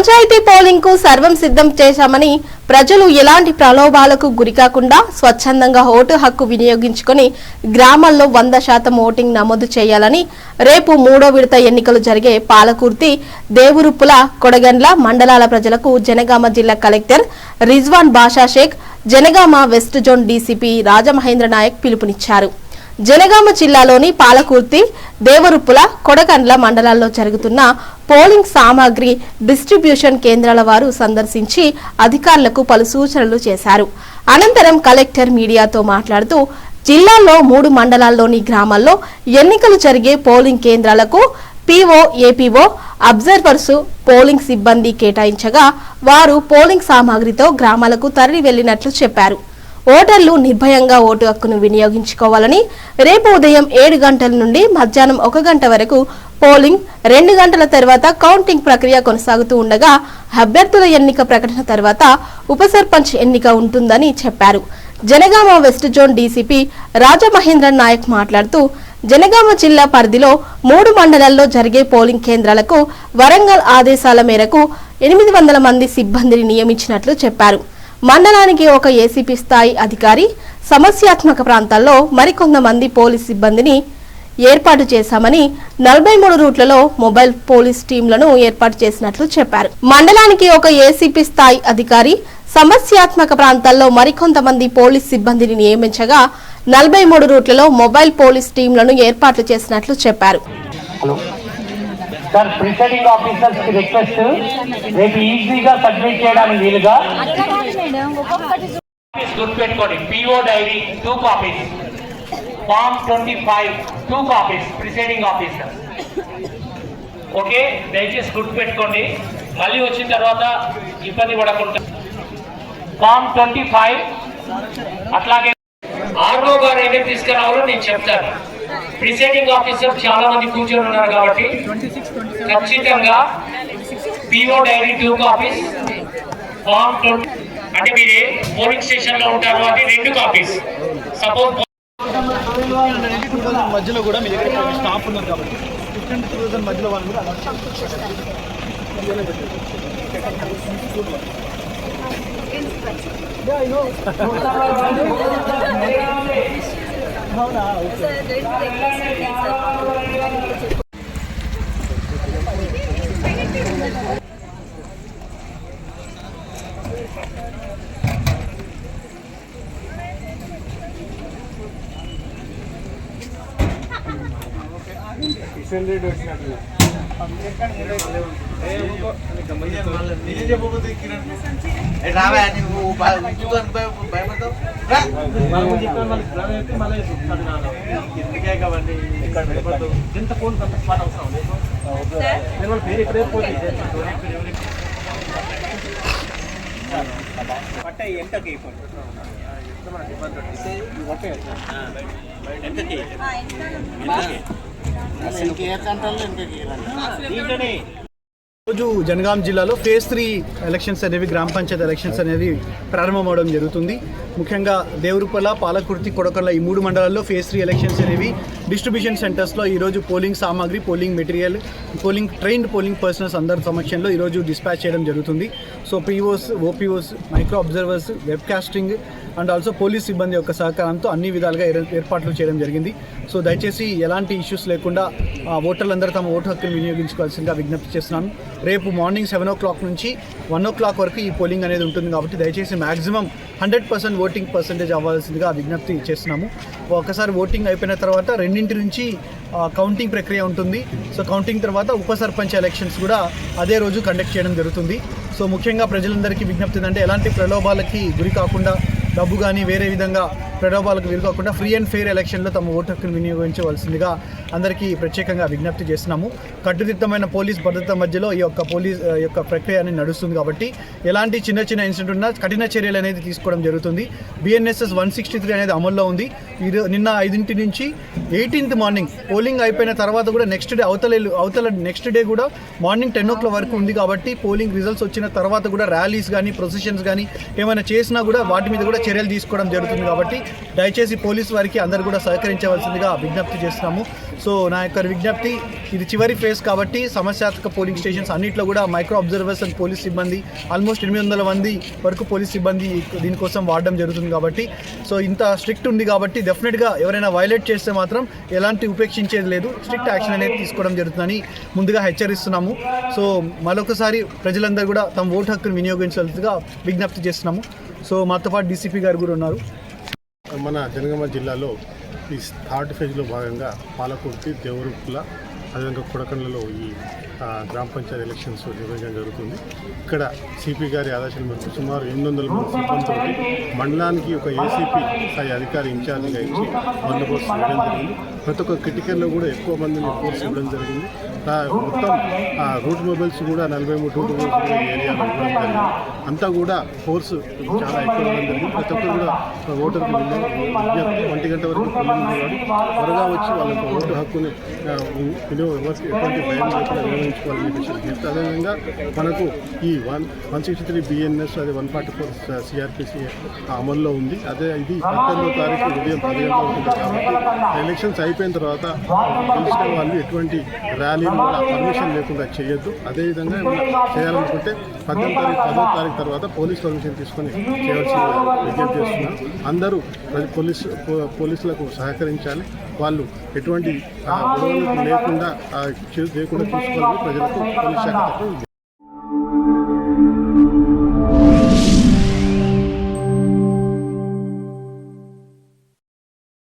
Panchayat polling కు సర్వం సిద్ధం చేశామని ప్రజలు ఎలాంటి ప్రలోభాలకు గురికాకుండా స్వచ్ఛందంగా ఓటు హక్కు వినియోగించుకుని గ్రామాల్లో 100% ఓటింగ్ నమోదు చేయాలని రేపు 3వ విడత ఎన్నికలు జరిగే పాలకుర్తి, దేవురుప్పుల, కొడగండ్ల మండలాల ప్రజలకు జనగామ జిల్లా collector Rizwan Basha Shaik, Jangaon west zone DCP Rajamahendra Naik పిలుపునిచ్చారు. జనగామ జిల్లాలోని పాలకుర్తి, దేవరుప్పుల, కొడగండ్ల మండలాల్లో జరుగుతున్న పోలింగ్ సామాగ్రి డిస్ట్రిబ్యూషన్ కేంద్రాల వారు సందర్శించి అధికారులకు పలు సూచనలు చేశారు. అనంతరం కలెక్టర్ మీడియాతో మాట్లాడుతూ జిల్లాలో 3 మండలాల్లోని గ్రామాల్లో ఎన్నికలు జరిగే పోలింగ్ కేంద్రాలకు పీఓ, ఏపీఓ, అబ్జర్వర్స్, పోలింగ్ సిబ్బంది కేటాయించగా వారు పోలింగ్ సామాగ్రితో గ్రామాలకు తరలి వెళ్లినట్లు చెప్పారు. ఓటర్లు నిర్భయంగా ఓటు హక్కును వినియోగించుకోవాలని, రేపు ఉదయం 7 గంటల నుండి మధ్యాహ్నం 1 గంట వరకు పోలింగ్, 2 గంటల తర్వాత కౌంటింగ్ ప్రక్రియ కొనసాగుతూ ఉండగా అభ్యర్థుల ఎన్నిక ప్రకటన తర్వాత ఉప సర్పంచ్ ఎన్నిక ఉంటుందని చెప్పారు. Janagama west zone DCP Rajamahendra Nayak మాట్లాడుతూ జనగామ జిల్లా పరిధిలో 3 మండలాల్లో జరిగే పోలింగ్ కేంద్రాలకు వరంగల్ ఆదేశాల మేరకు 800 మంది సిబ్బందిని నియమించినట్లు చెప్పారు. మండలానికి ఒక ఏసీపీ స్థాయి అధికారి, సమస్యాత్మక ప్రాంతాల్లో మరికొంతమంది పోలీస్ సిబ్బందిని ఏర్పాటు చేశామని, 43 రూట్లలో మొబైల్ పోలీస్ టీంలను ఏర్పాటు చేసినట్లు చెప్పారు. మండలానికి ఒక ఏసీపీ స్థాయి అధికారి, సమస్యాత్మక ప్రాంతాల్లో మరికొంతమంది పోలీస్ సిబ్బందిని నియమించగా 43 రూట్లలో మొబైల్ పోలీస్ టీంలను ఏర్పాటు చేసినట్లు చెప్పారు. సార్, ప్రిసైడింగ్ ఆఫీసర్స్ కి రిక్వెస్ట్, రేపు ఈజీగా సబ్మిట్ చేయడానికి వీలుగా గుర్తుపెట్టుకోండి. PO diary 2 copies, form 25 2 copies, presiding officer. Okay, దయచేసి గుర్తుపెట్టుకోండి, మళ్ళీ వచ్చిన తర్వాత ఇబ్బంది పడకుండా. ఫామ్ 25 అట్లాగే ఆర్ఓ గారు ఏమేమి తీసుకురావాలో నేను చెప్తాను. ప్రిసైడింగ్ ఆఫీసర్ చాలా మంది కూర్చొని ఉన్నారు కాబట్టి ఖచ్చితంగా పిఓ డైరీ 2 కాపీస్, ఫామ్ 20 అంటే మీరు పోలింగ్ స్టేషన్ లో ఉంటారు కాబట్టి 2 కాపీస్. సపోజ్ మధ్యలో కూడా మీ దగ్గర స్టాఫ్ ఉన్నారు కాబట్టి 15,000 మధ్యలో వాళ్ళు కూడా రోజు జనగాం జిల్లాలో ఫేజ్ 3 ఎలక్షన్స్ అనేవి, గ్రామ పంచాయతీ ఎలక్షన్స్ అనేవి ప్రారంభమవడం జరుగుతుంది. ముఖ్యంగా దేవురుపల, పాలకుర్తి, కొడకళ్ళ ఈ 3 మండలాల్లో ఫేజ్ 3 ఎలక్షన్స్ అనేవి డిస్ట్రిబ్యూషన్ సెంటర్స్లో ఈరోజు పోలింగ్ సామాగ్రి, polling material, trained polling personals అందరి సమక్షంలో ఈరోజు డిస్పాచ్ చేయడం జరుగుతుంది. So POs, OPOs, micro observers, webcasting and also police సిబ్బంది యొక్క సహకారంతో అన్ని విధాలుగా ఏర్పాట్లు చేయడం జరిగింది. సో దయచేసి ఎలాంటి ఇష్యూస్ లేకుండా ఓటర్లందరూ తమ ఓటు హక్కును వినియోగించుకోవాల్సిందిగా విజ్ఞప్తి చేస్తున్నాను. రేపు మార్నింగ్ 7 o'clock నుంచి 1 o'clock వరకు ఈ పోలింగ్ అనేది ఉంటుంది కాబట్టి దయచేసి మ్యాక్సిమం 100% ఓటింగ్ పర్సెంటేజ్ అవ్వాల్సిందిగా విజ్ఞప్తి చేస్తున్నాము. ఒకసారి ఓటింగ్ అయిపోయిన తర్వాత 2 నుంచి కౌంటింగ్ ప్రక్రియ ఉంటుంది. సో కౌంటింగ్ తర్వాత ఉప సర్పంచ్ ఎలక్షన్స్ కూడా అదే రోజు కండక్ట్ చేయడం జరుగుతుంది. సో ముఖ్యంగా ప్రజలందరికీ విజ్ఞప్తి ఏంటంటే ఎలాంటి ప్రలోభాలకి గురి కాకుండా, డబ్బు కానీ వేరే విధంగా ప్రలోభాలకు వీలు కాకుండా ఫ్రీ అండ్ ఫెయిర్ ఎలక్షన్లో తమ ఓటు హక్కును వినియోగించవలసిందిగా అందరికీ ప్రత్యేకంగా విజ్ఞప్తి చేస్తున్నాము. కట్టుదిట్టమైన పోలీస్ భద్రత మధ్యలో ఈ యొక్క ప్రక్రియ అనేది నడుస్తుంది కాబట్టి ఎలాంటి చిన్న ఇన్సిడెంట్ ఉన్నా కఠిన చర్యలు అనేది తీసుకోవడం జరుగుతుంది. BNSS 163 అనేది అమల్లో ఉంది. నిన్న 5 నుంచి 18th మార్నింగ్ పోలింగ్ అయిపోయిన తర్వాత కూడా నెక్స్ట్ డే అవతల నెక్స్ట్ డే కూడా మార్నింగ్ 10 o'clock వరకు ఉంది కాబట్టి పోలింగ్ రిజల్ట్స్ వచ్చిన తర్వాత కూడా ర్యాలీస్ కానీ, ప్రొసెషన్స్ కానీ ఏమైనా చేసినా కూడా వాటి మీద కూడా చర్యలు తీసుకోవడం జరుగుతుంది కాబట్టి దయచేసి పోలీసు వారికి అందరూ కూడా సహకరించవలసిందిగా విజ్ఞప్తి చేస్తున్నాము. సో నా యొక్క విజ్ఞప్తి, ఇది చివరి ఫేజ్ కాబట్టి సమస్యాత్మక పోలింగ్ స్టేషన్స్ అన్నింటిలో కూడా మైక్రో అబ్జర్వర్స్ అండ్ పోలీస్ సిబ్బంది ఆల్మోస్ట్ 800 మంది వరకు పోలీస్ సిబ్బంది దీనికోసం వాడడం జరుగుతుంది. కాబట్టి సో ఇంత స్ట్రిక్ట్ ఉంది కాబట్టి డెఫినెట్గా ఎవరైనా వైలేట్ చేస్తే మాత్రం ఎలాంటి ఉపేక్షించేది లేదు, స్ట్రిక్ట్ యాక్షన్ అనేది తీసుకోవడం జరుగుతుందని ముందుగా హెచ్చరిస్తున్నాము. సో మరొకసారి ప్రజలందరూ కూడా తమ ఓటు హక్కును వినియోగించాల్సిందిగా విజ్ఞప్తి చేస్తున్నాము. సో మాతో పాటు డీసీపీ గారు కూడా ఉన్నారు. మన జనగామ జిల్లాలో ఈ థర్డ్ ఫేజ్లో భాగంగా పాలకుర్తి, దేవరుప్పుల, అదేవిధంగా కొడకండ్లలో ఈ గ్రామ పంచాయతీ ఎలక్షన్స్ నిర్వహించడం జరుగుతుంది. ఇక్కడ సిపి గారి ఆదేశాల మేరకు సుమారు 800 మంది సిబ్బందితో మండలానికి ఒక ఏసీపీ స్థాయి అధికారి ఇన్ఛార్జిగా ఇచ్చి బందోబస్తు ఇవ్వడం జరిగింది. ప్రతి ఒక్క కిటికల్లో కూడా ఎక్కువ మందిని ఫోర్స్ ఇవ్వడం జరిగింది. మొత్తం రూట్ మొబైల్స్ కూడా 43 రూట్ మొబైల్స్ కూడా ఈ ఏరియాలో ఇవ్వడం జరిగింది. అంతా కూడా ఫోర్స్ చాలా ఎక్కువ ఇవ్వడం జరిగింది. ప్రతి ఒక్కరు కూడా ఓటర్కి విజ్ఞప్తి 1 గంట వరకు త్వరగా వచ్చి వాళ్ళకి ఓటు హక్కుని ఎవరికి ఎటువంటి భయం లేకుండా నిర్వహించుకోవాలని విజ్ఞప్తి. అదేవిధంగా మనకు ఈ 163 BNS, అది 144 CRPC అమల్లో ఉంది. అదే ఇది 18వ తారీఖు ఉదయం 10 గంటలకు ఉంటుంది. కాబట్టి ఎలక్షన్స్ అయిపోయిన తర్వాత గెలిచిన వాళ్ళు ఎటువంటి ర్యాలీలు కూడా పర్మిషన్ లేకుండా చేయొద్దు. అదేవిధంగా చేయాలనుకుంటే 10వ తారీఖు తర్వాత పోలీస్ పర్మిషన్ తీసుకొని చేయవలసిన విజ్ఞప్తి చేస్తున్నారు. అందరూ పోలీసులకు సహకరించాలి. వాళ్ళు ఎటువంటి గొడవలకు లేకుండా చూసుకోవాలని ప్రజలకు పోలీస్ శాఖ